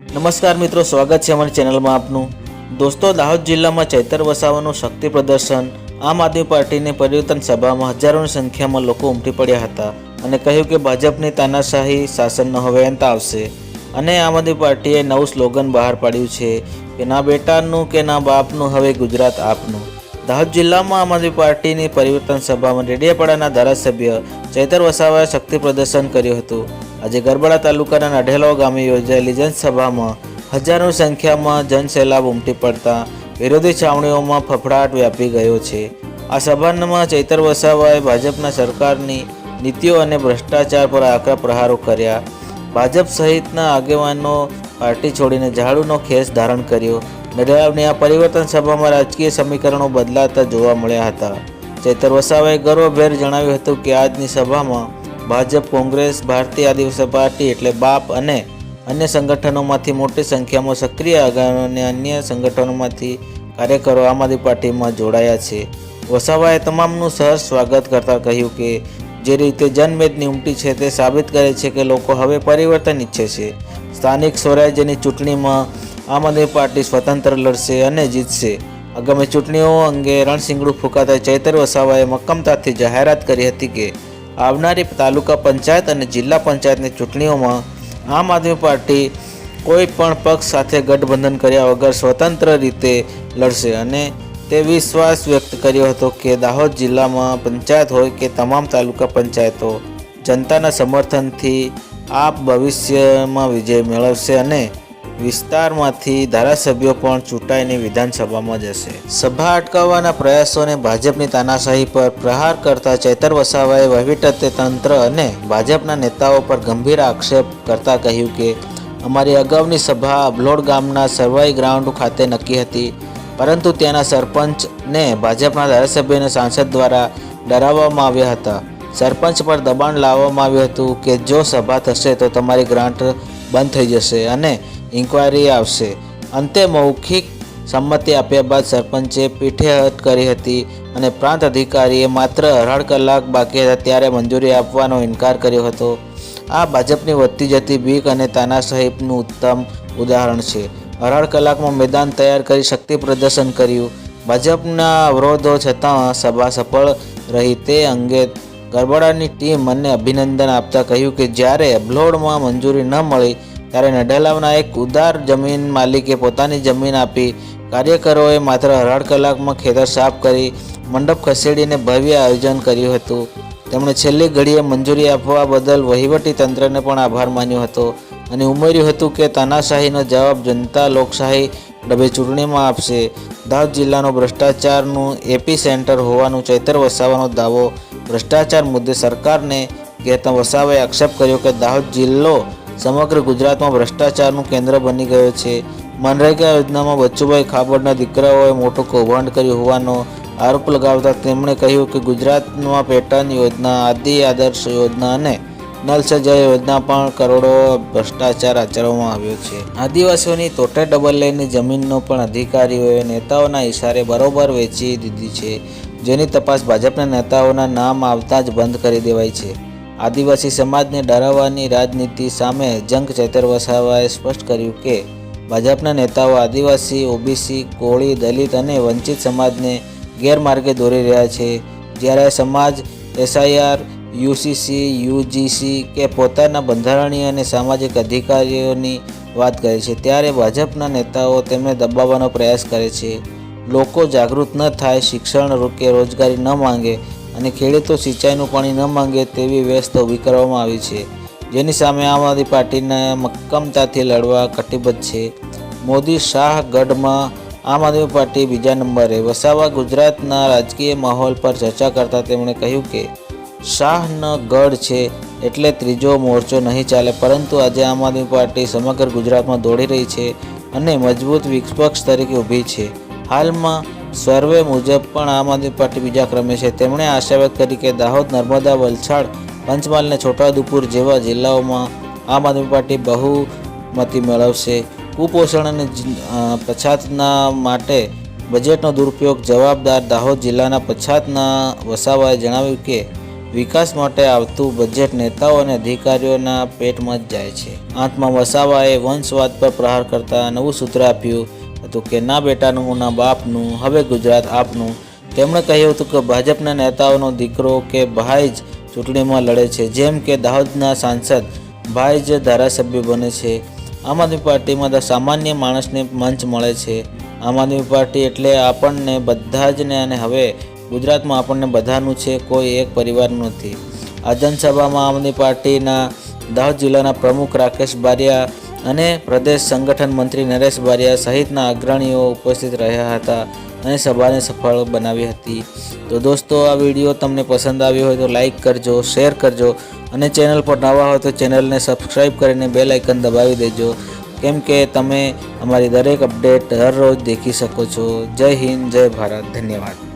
નમસ્કાર મિત્રો, સ્વાગત છે અમારી ચેનલમાં આપનું। દોસ્તો, દાહોદ જિલ્લામાં ચૈતર વસાવાનું શક્તિ પ્રદર્શન આમ આદમી પાર્ટીની પરિવર્તન સભામાં હજારોની સંખ્યામાં લોકો ઉમટી પડ્યા હતા અને કહ્યું કે ભાજપની તાનાશાહી શાસનનો હવે અંત આવશે। અને આમ આદમી પાર્ટીએ નવું સ્લોગન બહાર પાડ્યું છે કે ના બેટાનું કે ના બાપનું, હવે ગુજરાત આપનું। દાહોદ જિલ્લામાં આમ આદમી પાર્ટીની પરિવર્તન સભામાં ડેડિયાપાડાના ધારાસભ્ય ચૈતર વસાવાએ શક્તિ પ્રદર્શન કર્યું હતું। આજે ગરબડા તાલુકાના નાઢેલાવ ગામે યોજાયેલી જનસભામાં હજારોની સંખ્યામાં જનસેલાબ ઉમટી પડતા વિરોધી છાવણીઓમાં ફફડાટ વ્યાપી ગયો છે। આ સભામાં ચૈતર વસાવાએ ભાજપના સરકારની નીતિઓ અને ભ્રષ્ટાચાર પર આકરા પ્રહારો કર્યા। ભાજપ સહિતના આગેવાનો પાર્ટી છોડીને ઝાડુનો ખેસ ધારણ કર્યો। નાઢેલાવની આ પરિવર્તન સભામાં રાજકીય સમીકરણો બદલાતા જોવા મળ્યા હતા। ચૈતર વસાવાએ ગર્વભેર જણાવ્યું હતું કે આજની સભામાં ભાજપ, કોંગ્રેસ, ભારતીય આદિવાસી પાર્ટી એટલે બાપ અને અન્ય સંગઠનોમાંથી મોટી સંખ્યામાં સક્રિય આગેવાનો અને અન્ય સંગઠનોમાંથી કાર્યકરો આમ આદમી પાર્ટીમાં જોડાયા છે। વસાવાએ તમામનું સહર્ષ સ્વાગત કરતા કહ્યું કે જે રીતે જનમેદની ઉમટી છે તે સાબિત કરે છે કે લોકો હવે પરિવર્તન ઈચ્છે છે। સ્થાનિક સ્વરાજ્યની ચૂંટણીમાં આમ આદમી પાર્ટી સ્વતંત્ર લડશે અને જીતશે। આગામી ચૂંટણીઓ અંગે રણશીંગડું ફૂંકાતા ચૈતર વસાવાએ મક્કમતાથી જાહેરાત કરી હતી કે આવનારી તાલુકા પંચાયત અને જિલ્લા પંચાયતની ચૂંટણીઓમાં આમ આદમી પાર્ટી કોઈ પણ પક્ષ સાથે ગઠબંધન કર્યા વગર સ્વતંત્ર રીતે લડશે અને તે વિશ્વાસ વ્યક્ત કર્યો હતો કે દાહોદ જિલ્લામાં પંચાયત હોય કે તમામ તાલુકા પંચાયતો જનતાના સમર્થનથી આપ ભવિષ્યમાં વિજય મેળવશે અને વિસ્તારમાંથી ધારાસભ્યો પણ ચૂંટાઈને વિધાનસભામાં જશે। સભા અટકાવવાના પ્રયાસોને ભાજપની તાનાશાહી પર પ્રહાર કરતા ચૈતર વસાવાએ વહીવટીતંત્ર અને ભાજપના નેતાઓ પર ગંભીર આક્ષેપ કરતા કહ્યું કે અમારી અગાઉની સભા અબલોડ ગામના સરવાઈ ગ્રાઉન્ડ ખાતે નક્કી હતી, પરંતુ ત્યાંના સરપંચને ભાજપના ધારાસભ્ય અને સાંસદ દ્વારા ડરાવવામાં આવ્યા હતા। સરપંચ પર દબાણ લાવવામાં આવ્યું હતું કે જો સભા થશે તો તમારી ગ્રાન્ટ બંધ થઈ જશે અને ઇન્કવાયરી આવશે। અંતે મૌખિક સંમતિ આપ્યા બાદ સરપંચે પીઠેહટ કરી હતી અને પ્રાંત અધિકારીએ માત્ર 18 કલાક બાકી હતા ત્યારે મંજૂરી આપવાનો ઇનકાર કર્યો હતો। આ ભાજપની વધતી જતી બીક અને તાનાશાહીનું ઉત્તમ ઉદાહરણ છે। 18 કલાકમાં મેદાન તૈયાર કરી શક્તિ પ્રદર્શન કર્યું। ભાજપના અવરોધો છતાં સભા સફળ રહી તે અંગે ગરબડાની ટીમ મને અભિનંદન આપતા કહ્યું કે જ્યારે અબલોડમાં મંજૂરી ન મળી ત્યારે નાઢેલાવના એક ઉદાર જમીન માલિકે પોતાની જમીન આપી કાર્યકરોએ માત્ર 18 કલાકમાં ખેતર સાફ કરી મંડપ ખસેડીને ભવ્ય આયોજન કર્યું હતું। તેમણે છેલ્લી ઘડીએ મંજૂરી આપવા બદલ વહીવટી તંત્રને પણ આભાર માન્યો હતો અને ઉમેર્યું હતું કે તાનાશાહીનો જવાબ જનતા લોકશાહી ડબે ચૂંટણીમાં આપશે। દાહોદ જિલ્લાનો ભ્રષ્ટાચારનું એપી સેન્ટર હોવાનું ચૈતર વસાવાનો દાવો। ભ્રષ્ટાચાર મુદ્દે સરકારને કહેતા વસાવાએ આક્ષેપ કર્યો કે દાહોદ જિલ્લો સમગ્ર ગુજરાતમાં ભ્રષ્ટાચારનું કેન્દ્ર બની ગયો છે। મનરેગા યોજનામાં બચુભાઈ ખાબડના દીકરાઓએ મોટું કૌભાંડ કર્યું હોવાનો આરોપ લગાવતા તેમણે કહ્યું કે ગુજરાતમાં પેટર્ન યોજના, આદિ આદર્શ યોજના અને નલ સે જલ યોજના પણ કરોડો ભ્રષ્ટાચાર આચરવામાં આવ્યો છે। આદિવાસીઓની તોટે ડબલ લેનની જમીનનો પણ અધિકારીઓએ નેતાઓના ઇશારે બરોબર વેચી દીધી છે, જેની તપાસ ભાજપના નેતાઓના નામ આવતા જ બંધ કરી દેવાઈ છે। આદિવાસી સમાજને ડરાવવાની રાજનીતિ સામે જંગ ચૈતર વસાવાએ સ્પષ્ટ કર્યું કે ભાજપના નેતાઓ આદિવાસી, ઓબીસી, કોળી, દલિત અને વંચિત સમાજને ગેરમાર્ગે દોરી રહ્યા છે। જ્યારે સમાજ એસઆઈઆર, યુસીસી, યુજીસી કે પોતાના બંધારણીય અને સામાજિક અધિકારીઓની વાત કરે છે ત્યારે ભાજપના નેતાઓ તેમને દબાવવાનો પ્રયાસ કરે છે। લોકો જાગૃત ન થાય, શિક્ષણ કે રોજગારી ન માંગે અને ખેડૂતો સિંચાઈનું પાણી ન માંગે તેવી વ્યવસ્થા ઊભી કરવામાં આવી છે, જેની સામે આમ આદમી પાર્ટીને મક્કમતાથી લડવા કટિબદ્ધ છે। મોદી શાહ ગઢમાં આમ આદમી પાર્ટી બીજા નંબરે। વસાવા ગુજરાતના રાજકીય માહોલ પર ચર્ચા કરતા તેમણે કહ્યું કે શાહનો ગઢ છે એટલે ત્રીજો મોરચો નહીં ચાલે, પરંતુ આજે આમ આદમી પાર્ટી સમગ્ર ગુજરાતમાં દોડી રહી છે અને મજબૂત વિપક્ષ તરીકે ઊભી છે। હાલમાં સર્વે મુજબ પણ આમ આદમી પાર્ટી બીજા ક્રમે છે। તેમણે આશા વ્યક્ત કરી કે દાહોદ, નર્મદા, વલસાડ, પંચમહાલ અને છોટાઉદેપુર જેવા જિલ્લાઓમાં આમ આદમી પાર્ટી બહુમતી મેળવશે। કુપોષણ અને પછાતના માટે બજેટનો દુરુપયોગ જવાબદાર। દાહોદ જિલ્લાના પછાતના વસાવાએ જણાવ્યું કે વિકાસ માટે આવતું બજેટ નેતાઓ અને અધિકારીઓના પેટમાં જ જાય છે. અંતમાં વસાવાએ વંશવાદ પર પ્રહાર કરતા નવું સૂત્ર આપ્યું હતું કે ના બેટાનું ના બાપનું, હવે ગુજરાત આપનું. તેમણે કહ્યું હતું કે ભાજપના નેતાઓનો દીકરો કે ભાઈ જ ચૂંટણીમાં લડે છે, જેમ કે દાહોદના સાંસદ ભાઈ જ ધારાસભ્ય બને છે. આમ આદમી પાર્ટીમાં સામાન્ય માણસને મંચ મળે છે. આમ આદમી પાર્ટી એટલે આપણને બધા જ ને, અને હવે ગુજરાતમાં આપણને બધાનું છે, કોઈ એક પરિવારનું નથી. આ જનસભામાં આમ આદમી પાર્ટીના દાહોદ જિલ્લાના પ્રમુખ રાકેશ બારિયા અને પ્રદેશ સંગઠન મંત્રી નરેશ બારિયા સહિતના અગ્રણીઓ ઉપસ્થિત રહ્યા હતા અને સભાને સફળ બનાવી હતી. તો દોસ્તો, આ વિડીયો તમને પસંદ આવ્યો હોય તો લાઈક કરજો, શેર કરજો અને ચેનલ પર નવા હોય તો ચેનલને સબસ્ક્રાઈબ કરીને બેલ આઇકન દબાવી દેજો, કેમ કે તમે અમારી દરેક અપડેટ દરરોજ દેખી શકો છો. જય હિન્દ, જય ભારત, ધન્યવાદ.